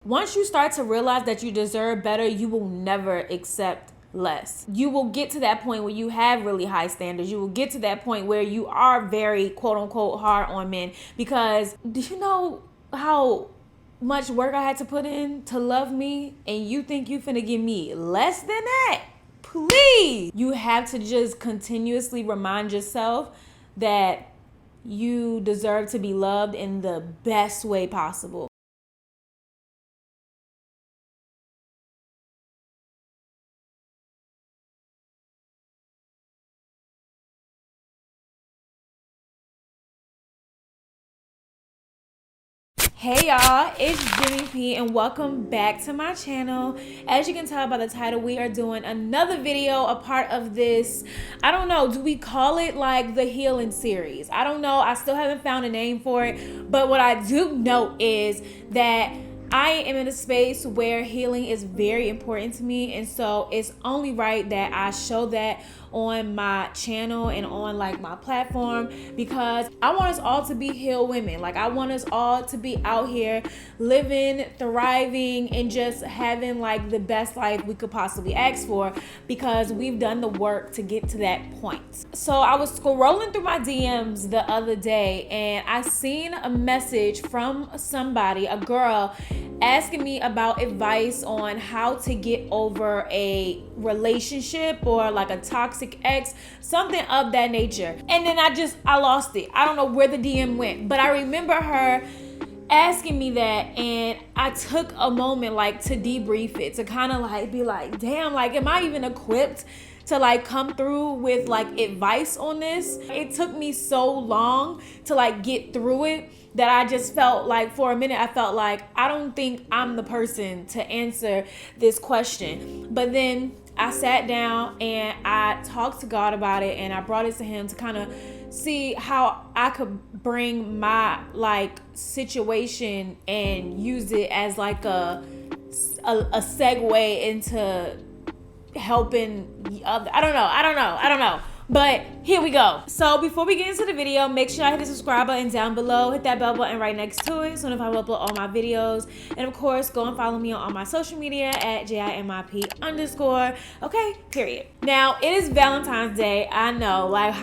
Once you start to realize that you deserve better, you will never accept less. You will get to that point where you have really high standards. You will get to that point where you are very quote unquote hard on men, because do you know how much work I had to put in to love me, and you think you finna give me less than that? Please. You have to just continuously remind yourself that you deserve to be loved in the best way possible. Hey y'all, it's Jimmy P and welcome back to my channel. As you can tell by the title, we are doing another video, a part of this, I don't know, do we call it like the healing series? I don't know, I still haven't found a name for it, but what I do know is that I am in a space where healing is very important to me, and so it's only right that I show that on my channel and on like my platform, because I want us all to be healed women. Like, I want us all to be out here living, thriving, and just having like the best life we could possibly ask for, because we've done the work to get to that point. So I was scrolling through my DMs the other day and I seen a message from somebody, a girl, asking me about advice on how to get over a relationship or like a toxic ex, something of that nature. And then I lost it. I don't know where the DM went, but I remember her asking me that, and I took a moment like to debrief it, to kind of like be like, damn, like, am I even equipped to like come through with like advice on this? It took me so long to like get through it that I just felt like, for a minute, I felt like I don't think I'm the person to answer this question. But then I sat down and I talked to God about it, and I brought it to him to kind of see how I could bring my like situation and use it as like a segue into helping other. I don't know. But here we go. So before we get into the video, make sure I hit the subscribe button down below, hit that bell button right next to it so if I upload all my videos. And of course, go and follow me on all my social media at JIMIP_. Okay, period. Now, it is Valentine's Day. I know, like,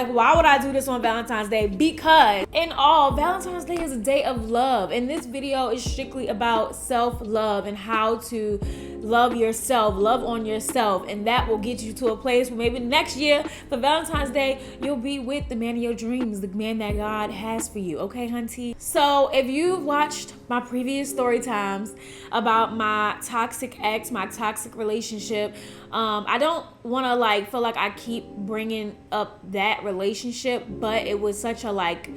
why would I do this on Valentine's Day? Because in all, Valentine's Day is a day of love. And this video is strictly about self-love and how to love yourself, love on yourself. And that will get you to a place where maybe next year, for Valentine's Day, you'll be with the man of your dreams, the man that God has for you. Okay, hunty? So if you've watched my previous story times about my toxic ex, my toxic relationship, I don't want to like feel like I keep bringing up that relationship, but it was such a like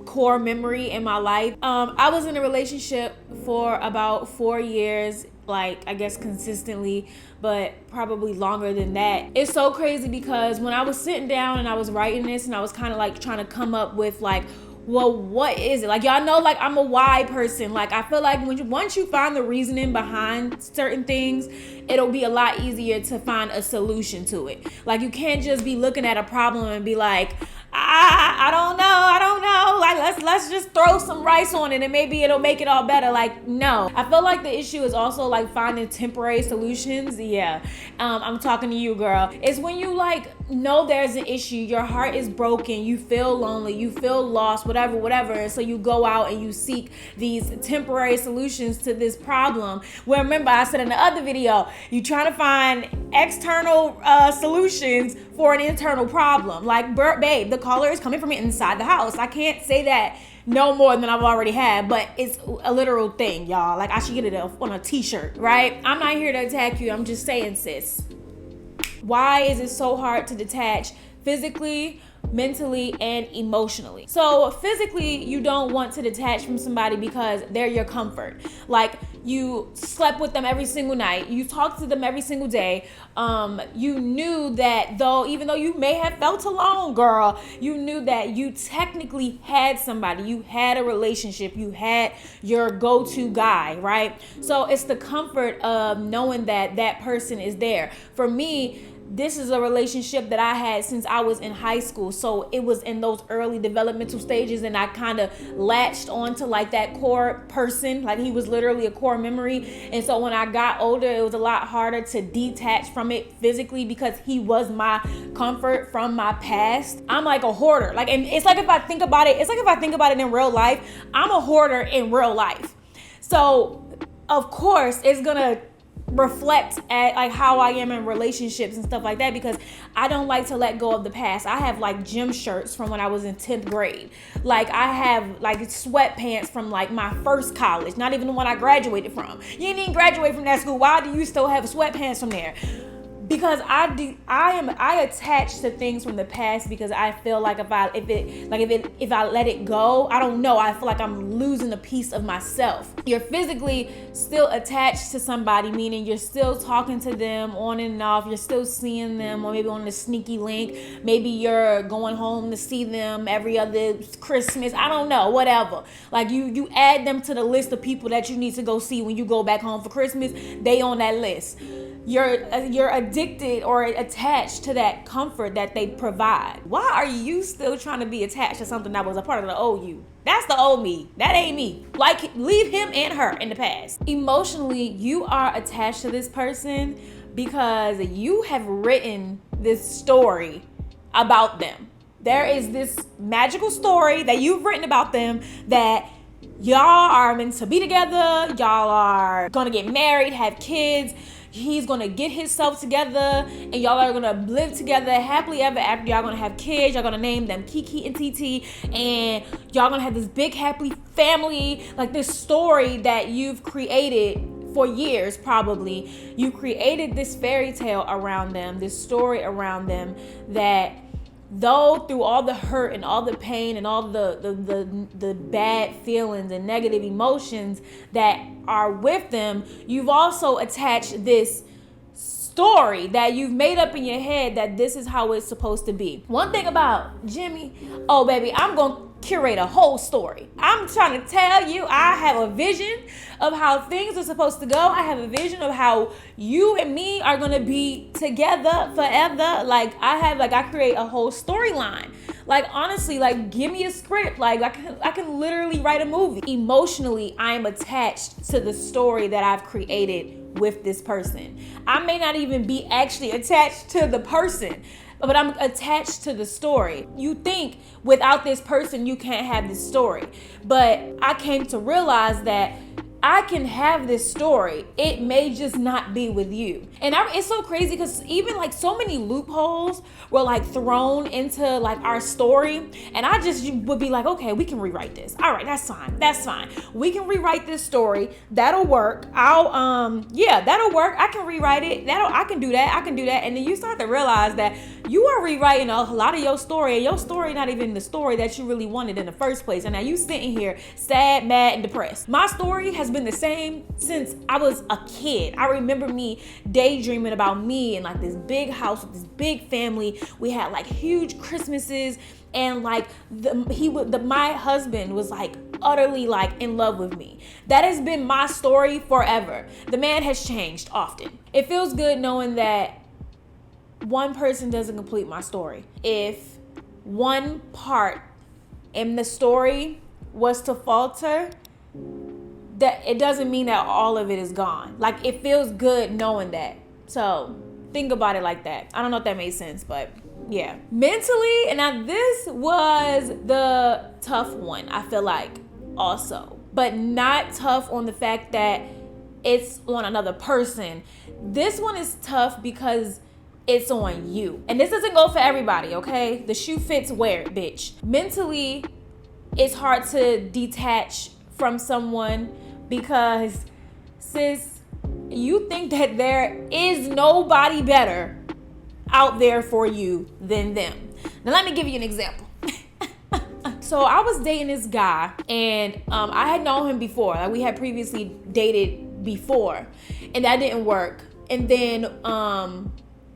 core memory in my life. I was in a relationship for about 4 years, like, I guess consistently, but probably longer than that. It's so crazy because when I was sitting down and I was writing this, and I was kind of like trying to come up with like, well, what is it? Like, y'all know, like, I'm a why person. Like, I feel like once you find the reasoning behind certain things, it'll be a lot easier to find a solution to it. Like, you can't just be looking at a problem and be like, I don't know. Like, let's just throw some rice on it and maybe it'll make it all better. Like, no. I feel like the issue is also like finding temporary solutions. Yeah. I'm talking to you, girl. It's when you like know there's an issue, your heart is broken, you feel lonely, you feel lost, whatever. And so you go out and you seek these temporary solutions to this problem. Where, remember, I said in the other video, you trying to find external solutions for an internal problem. Like, babe, the caller is coming from inside the house. I can't say that no more than I've already had, but it's a literal thing, y'all. Like, I should get it on a t-shirt, right? I'm not here to attack you. I'm just saying, sis. Why is it so hard to detach physically, mentally, and emotionally? So physically, you don't want to detach from somebody because they're your comfort. Like, you slept with them every single night, you talked to them every single day. You knew that even though you may have felt alone, girl, you knew that you technically had somebody, you had a relationship, you had your go-to guy, right? So it's the comfort of knowing that that person is there. For me, this is a relationship that I had since I was in high school. So it was in those early developmental stages, and I kind of latched onto like that core person. Like he was literally a core memory. And so when I got older, it was a lot harder to detach from it physically because he was my comfort from my past. I'm like a hoarder. Like, and it's like if I think about it, in real life, I'm a hoarder in real life. So of course it's gonna reflect at like how I am in relationships and stuff like that, because I don't like to let go of the past. I have like gym shirts from when I was in 10th grade. Like I have like sweatpants from like my first college, not even the one I graduated from. You didn't even graduate from that school. Why do you still have sweatpants from there? Because I attach to things from the past because I feel like if I let it go, I don't know, I feel like I'm losing a piece of myself. You're physically still attached to somebody, meaning you're still talking to them on and off, you're still seeing them, or maybe on a sneaky link, maybe you're going home to see them every other Christmas, I don't know, whatever. Like you add them to the list of people that you need to go see when you go back home for Christmas, they on that list. You're addicted or attached to that comfort that they provide. Why are you still trying to be attached to something that was a part of the old you? That's the old me. That ain't me. Like, leave him and her in the past. Emotionally, you are attached to this person because you have written this story about them. There is this magical story that you've written about them that y'all are meant to be together. Y'all are gonna get married, have kids. He's gonna get himself together, and y'all are gonna live together happily ever after. Y'all gonna have kids. Y'all gonna name them Kiki and TT, and y'all gonna have this big happy family. Like this story that you've created for years, probably. You created this fairy tale around them, this story around them that, though through all the hurt and all the pain and all the bad feelings and negative emotions that are with them, you've also attached this story that you've made up in your head that this is how it's supposed to be. One thing about Jimmy, oh baby, I'm gonna curate a whole story. I'm trying to tell you, I have a vision of how things are supposed to go. I have a vision of how you and me are gonna be together forever. Like I create a whole storyline. Like honestly, like give me a script. Like I can literally write a movie. Emotionally, I am attached to the story that I've created with this person. I may not even be actually attached to the person, but I'm attached to the story. You think without this person, you can't have this story. But I came to realize that I can have this story. It may just not be with you. And it's so crazy because even like so many loopholes were like thrown into like our story. And I just would be like, okay, we can rewrite this. All right, that's fine. We can rewrite this story. That'll work. That'll work. I can rewrite it. I can do that. And then you start to realize that you are rewriting a lot of your story, and your story not even the story that you really wanted in the first place. And now you sitting here sad, mad, and depressed. My story has been the same since I was a kid. I remember me daydreaming about me and like this big house with this big family. We had like huge Christmases, and like my husband was like utterly like in love with me. That has been my story forever. The man has changed often. It feels good knowing that one person doesn't complete my story. If one part in the story was to falter, that it doesn't mean that all of it is gone. Like it feels good knowing that. So think about it like that. I don't know if that made sense, but yeah. Mentally, and now this was the tough one, I feel like also, but not tough on the fact that it's on another person. This one is tough because it's on you. And this doesn't go for everybody, okay? The shoe fits, wear it, bitch. Mentally, it's hard to detach from someone because, sis, you think that there is nobody better out there for you than them. Now, let me give you an example. So I was dating this guy, and I had known him before. Like we had previously dated before, and that didn't work. And then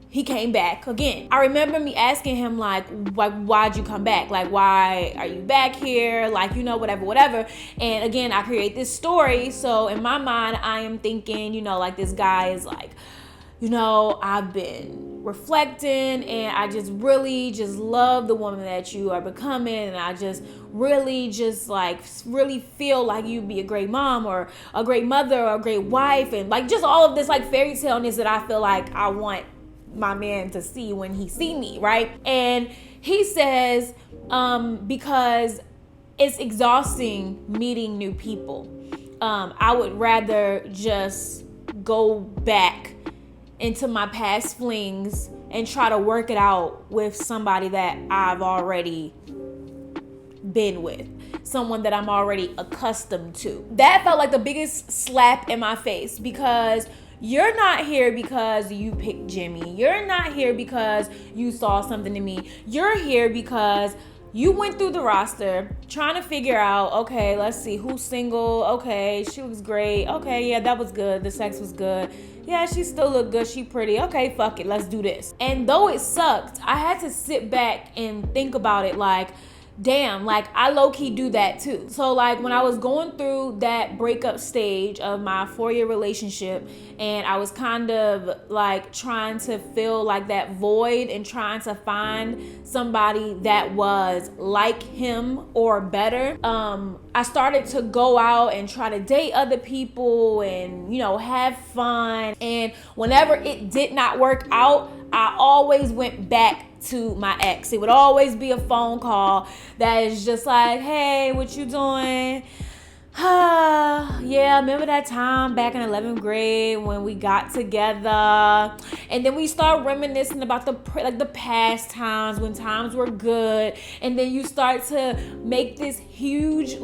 he came back again. I remember me asking him like, why'd you come back? Like, why are you back here? Like, you know, whatever. And again, I create this story. So in my mind, I am thinking, you know, like this guy is like I've been reflecting and I just really just love the woman that you are becoming, and I just really feel like you'd be a great mom or a great mother or a great wife, and like just all of this like fairy tale-ness that I feel like I want my man to see when he see me, right? And he says, because it's exhausting meeting new people. I would rather just go back into my past flings and try to work it out with somebody that I've already been with, someone that I'm already accustomed to. That felt like the biggest slap in my face, because you're not here because you picked Jimmy. You're not here because you saw something in me. You're here because you went through the roster trying to figure out, okay, let's see who's single. Okay, she looks great. Okay, yeah, that was good. The sex was good. Yeah, she still look good. She pretty. Okay, fuck it. Let's do this. And though it sucked, I had to sit back and think about it like, damn, like I low-key do that too. So like when I was going through that breakup stage of my 4-year relationship, and I was kind of like trying to fill like that void and trying to find somebody that was like him or better, I started to go out and try to date other people and have fun. And whenever it did not work out, I always went back to my ex. It would always be a phone call that is just like, hey, what you doing? Yeah, remember that time back in 11th grade when we got together? And then we start reminiscing about the past times when times were good. And then you start to make this huge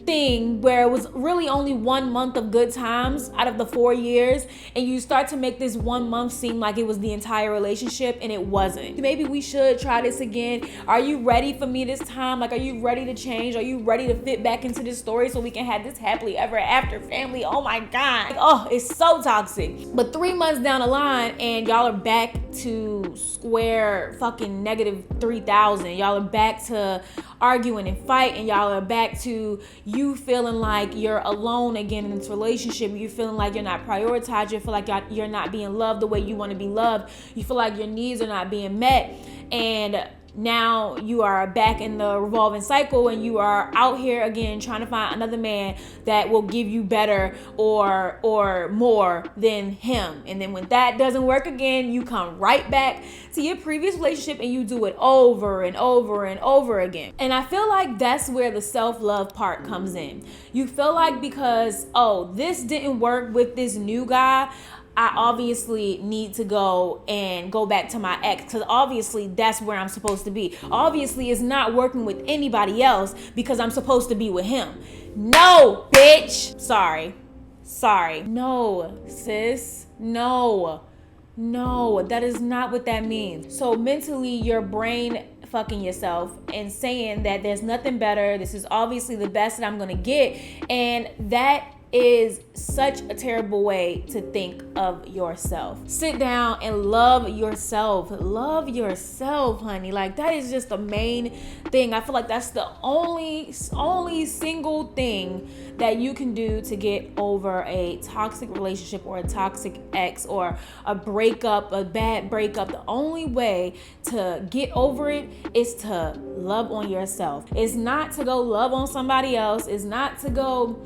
thing where it was really only 1 month of good times out of the 4 years, and you start to make this 1 month seem like it was the entire relationship, and it wasn't. Maybe we should try this again. Are you ready for me this time? Like, are you ready to change? Are you ready to fit back into this story so we can have this happily ever after family? Oh my God. Oh, it's so toxic. But 3 months down the line and y'all are back to square fucking -3,000. Y'all are back to arguing and fighting. Y'all are back to you feeling like you're alone again in this relationship. You feeling like you're not prioritized. You feel like you're not being loved the way you want to be loved. You feel like your needs are not being met. And now you are back in the revolving cycle, and you are out here again trying to find another man that will give you better or more than him. And then when that doesn't work again, you come right back to your previous relationship and you do it over and over and over again. And I feel like that's where the self-love part comes in. You feel like because, oh, this didn't work with this new guy, I obviously need to go back to my ex, because obviously that's where I'm supposed to be. Obviously it's not working with anybody else because I'm supposed to be with him. No, bitch. Sorry. No, sis. No, that is not what that means. So mentally, your brain fucking yourself and saying that there's nothing better. This is obviously the best that I'm going to get. And that is such a terrible way to think of yourself. Sit down and love yourself. Love yourself, honey. Like, that is just the main thing. I feel like that's the only single thing that you can do to get over a toxic relationship or a toxic ex or a breakup, a bad breakup. The only way to get over it is to love on yourself. It's not to go love on somebody else. It's not to go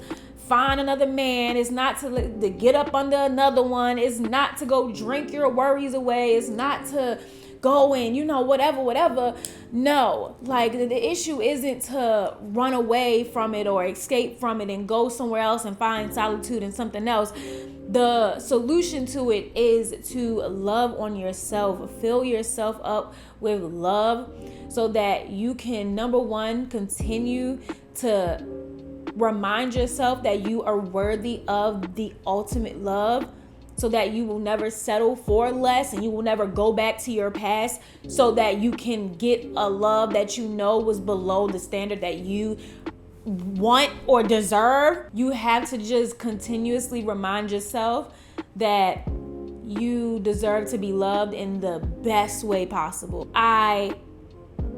find another man. It's not to get up under another one. It's not to go drink your worries away. It's not to go and whatever. No, like the issue isn't to run away from it or escape from it and go somewhere else and find solitude in something else. The solution to it is to love on yourself. Fill yourself up with love so that you can, number one, continue to remind yourself that you are worthy of the ultimate love, so that you will never settle for less and you will never go back to your past, so that you can get a love that you know was below the standard that you want or deserve. You have to just continuously remind yourself that you deserve to be loved in the best way possible. I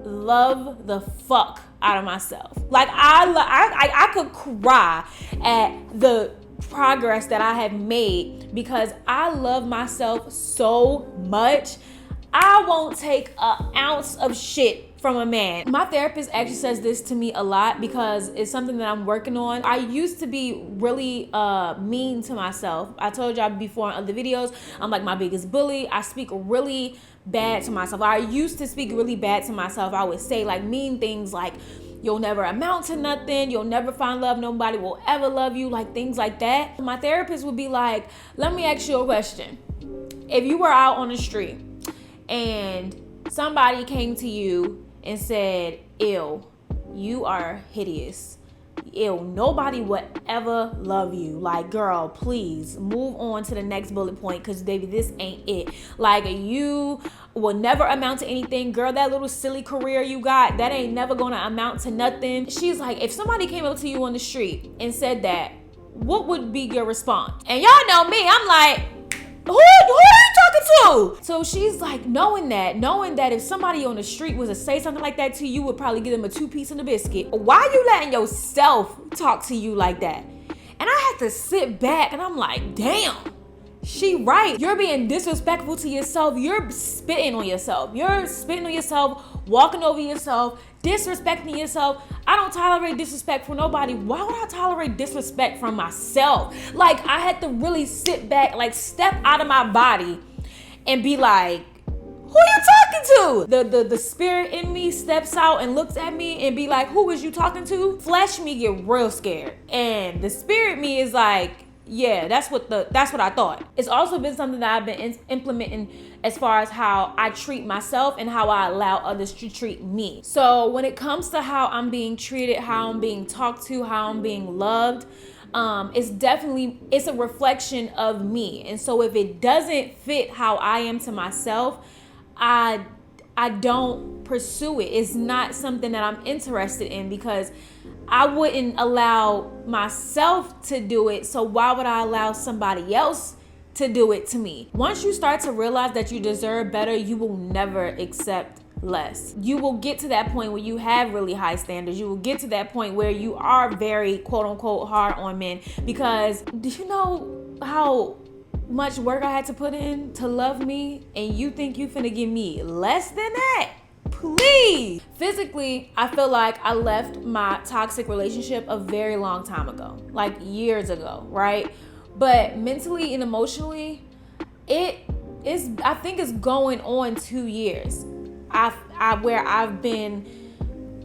love the fuck out of myself. Like I could cry at the progress that I have made because I love myself so much. I won't take an ounce of shit from a man. My therapist actually says this to me a lot because it's something that I'm working on. I used to be really mean to myself. I told y'all before in other videos, I'm like my biggest bully. I speak really bad to myself. I used to speak really bad to myself. I would say like mean things like, you'll never amount to nothing. You'll never find love. Nobody will ever love you. Like things like that. My therapist would be like, let me ask you a question. If you were out on the street and somebody came to you and said, ew, you are hideous. Ew, nobody would ever love you. Like, girl, please move on to the next bullet point because, baby, this ain't it. Like, you will never amount to anything. Girl, that little silly career you got, that ain't never going to amount to nothing. She's like, if somebody came up to you on the street and said that, what would be your response? And y'all know me, I'm like, who are you talking to? So she's like, knowing that if somebody on the street was to say something like that to you, would probably give them a 2-piece and a biscuit. Why are you letting yourself talk to you like that? And I had to sit back and I'm like, damn, she right. You're being disrespectful to yourself. You're spitting on yourself. You're spitting on yourself, walking over yourself, disrespecting yourself. I don't tolerate disrespect from nobody. Why would I tolerate disrespect from myself? Like, I had to really sit back, like step out of my body and be like, who you talking to? The spirit in me steps out and looks at me and be like, who is you talking to? Flesh me get real scared. And the spirit me is like, yeah, that's what I thought. It's also been something that I've been implementing as far as how I treat myself and how I allow others to treat me. So when it comes to how I'm being treated, how I'm being talked to, how I'm being loved, it's a reflection of me. And so if it doesn't fit how I am to myself, I don't pursue it. It's not something that I'm interested in because I wouldn't allow myself to do it. So why would I allow somebody else to do it to me? Once you start to realize that you deserve better, you will never accept less. You will get to that point where you have really high standards. You will get to that point where you are very quote unquote hard on men, because do you know how much work I had to put in to love me, and you think you finna give me less than that? Please. Physically, I feel like I left my toxic relationship a very long time ago, like years ago, right? But mentally and emotionally, I think it's going on 2 years. Where I've been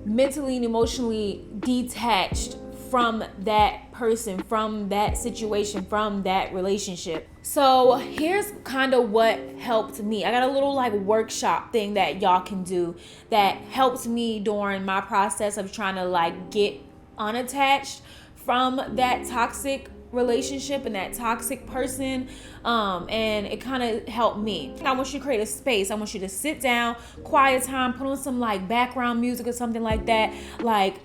mentally and emotionally detached from that person, from that situation, from that relationship. So here's kind of what helped me. I got a little like workshop thing that y'all can do that helps me during my process of trying to like get unattached from that toxic relationship and that toxic person, and it kind of helped me. I want you to create a space. I want you to sit down, quiet time, put on some like background music or something like that, like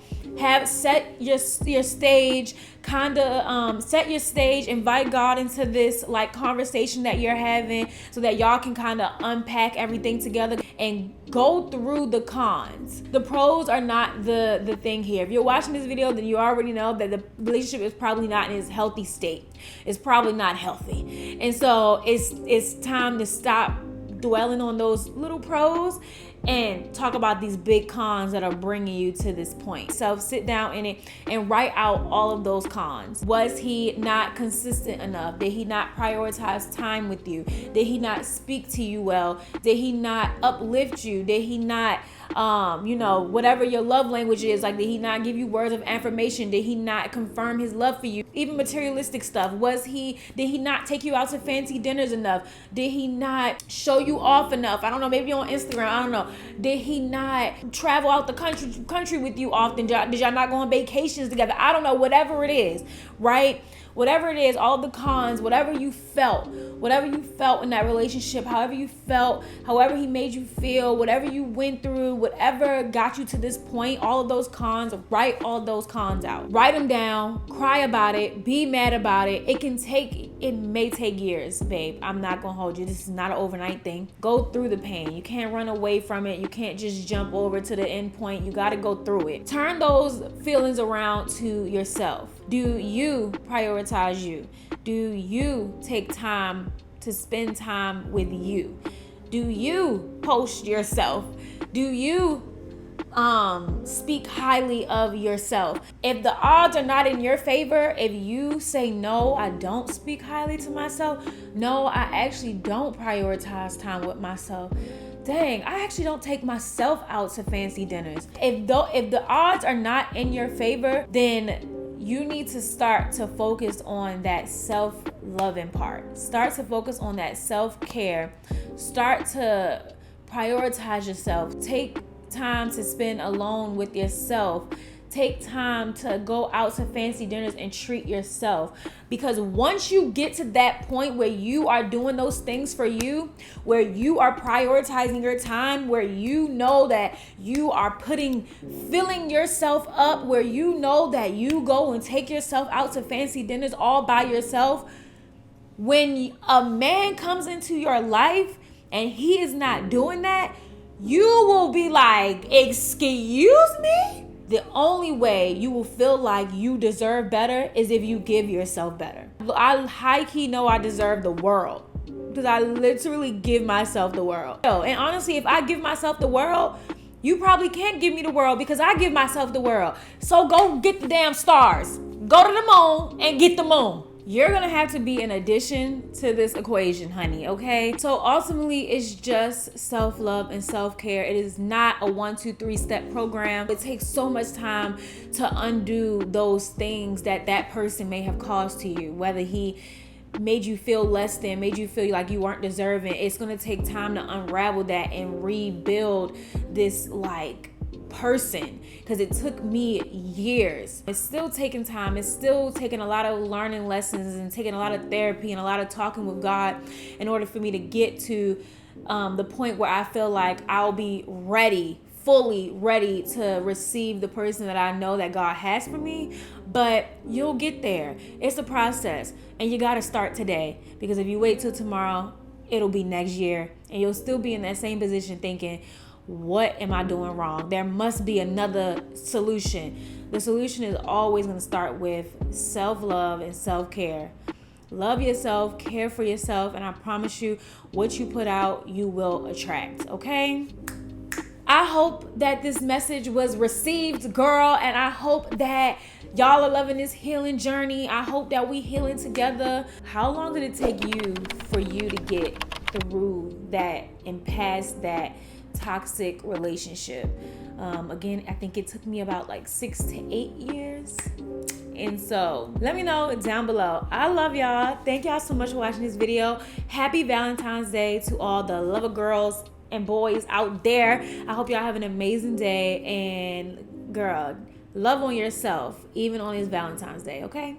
set your stage, set your stage, invite God into this like conversation that you're having so that y'all can kind of unpack everything together and go through the cons. The pros are not the thing here. If you're watching this video, then you already know that the relationship is probably not in its healthy state. It's probably not healthy. And so it's time to stop dwelling on those little pros and talk about these big cons that are bringing you to this point. So sit down in it and write out all of those cons. Was he not consistent enough? Did he not prioritize time with you? Did he not speak to you well? Did he not uplift you? Did he not whatever your love language is, like, did he not give you words of affirmation? Did he not confirm his love for you? Even materialistic stuff. Did he not take you out to fancy dinners enough? Did he not show you off enough? I don't know, maybe on Instagram, I don't know. Did he not travel out the country with you often? Did y'all not go on vacations together? I don't know, whatever it is, right? Whatever it is, all the cons, whatever you felt in that relationship, however you felt, however he made you feel, whatever you went through, whatever got you to this point, all of those cons, write all those cons out. Write them down, cry about it, be mad about it. It may take years, babe. I'm not gonna hold you. This is not an overnight thing. Go through the pain. You can't run away from it. You can't just jump over to the end point. You gotta go through it. Turn those feelings around to yourself. Do you prioritize you? Do you take time to spend time with you? Do you post yourself? Do you speak highly of yourself? If the odds are not in your favor, if you say, no, I don't speak highly to myself, no, I actually don't prioritize time with myself, dang, I actually don't take myself out to fancy dinners. If the odds are not in your favor, then you need to start to focus on that self-loving part. Start to focus on that self-care. Start to prioritize yourself. Take time to spend alone with yourself. Take time to go out to fancy dinners and treat yourself. Because once you get to that point where you are doing those things for you, where you are prioritizing your time, where you know that you are filling yourself up, where you know that you go and take yourself out to fancy dinners all by yourself, when a man comes into your life and he is not doing that, you will be like, excuse me? The only way you will feel like you deserve better is if you give yourself better. I high-key know I deserve the world because I literally give myself the world. And honestly, if I give myself the world, you probably can't give me the world because I give myself the world. So go get the damn stars. Go to the moon and get the moon. You're gonna have to be an addition to this equation, honey, okay? So ultimately, it's just self-love and self-care. It is not a 1, 2, 3 step program. It takes so much time to undo those things that person may have caused to you, whether he made you feel less than, made you feel like you weren't deserving. It's gonna take time to unravel that and rebuild this person, because it took me years. It's still taking time. It's still taking a lot of learning lessons and taking a lot of therapy and a lot of talking with God in order for me to get to the point where I feel like I'll be fully ready to receive the person that I know that God has for me. But you'll get there. It's a process, and you got to start today, because if you wait till tomorrow, it'll be next year and you'll still be in that same position thinking, what am I doing wrong? There must be another solution. The solution is always going to start with self-love and self-care. Love yourself, care for yourself, and I promise you, what you put out, you will attract, okay? I hope that this message was received, girl, and I hope that y'all are loving this healing journey. I hope that we healing together. How long did it take you for you to get through that and past that toxic relationship? Again, I think it took me about 6 to 8 years. And so let me know down below. I love y'all. Thank y'all so much for watching this video. Happy Valentine's Day to all the lover girls and boys out there. I hope y'all have an amazing day, and girl, love on yourself even on this Valentine's Day, okay?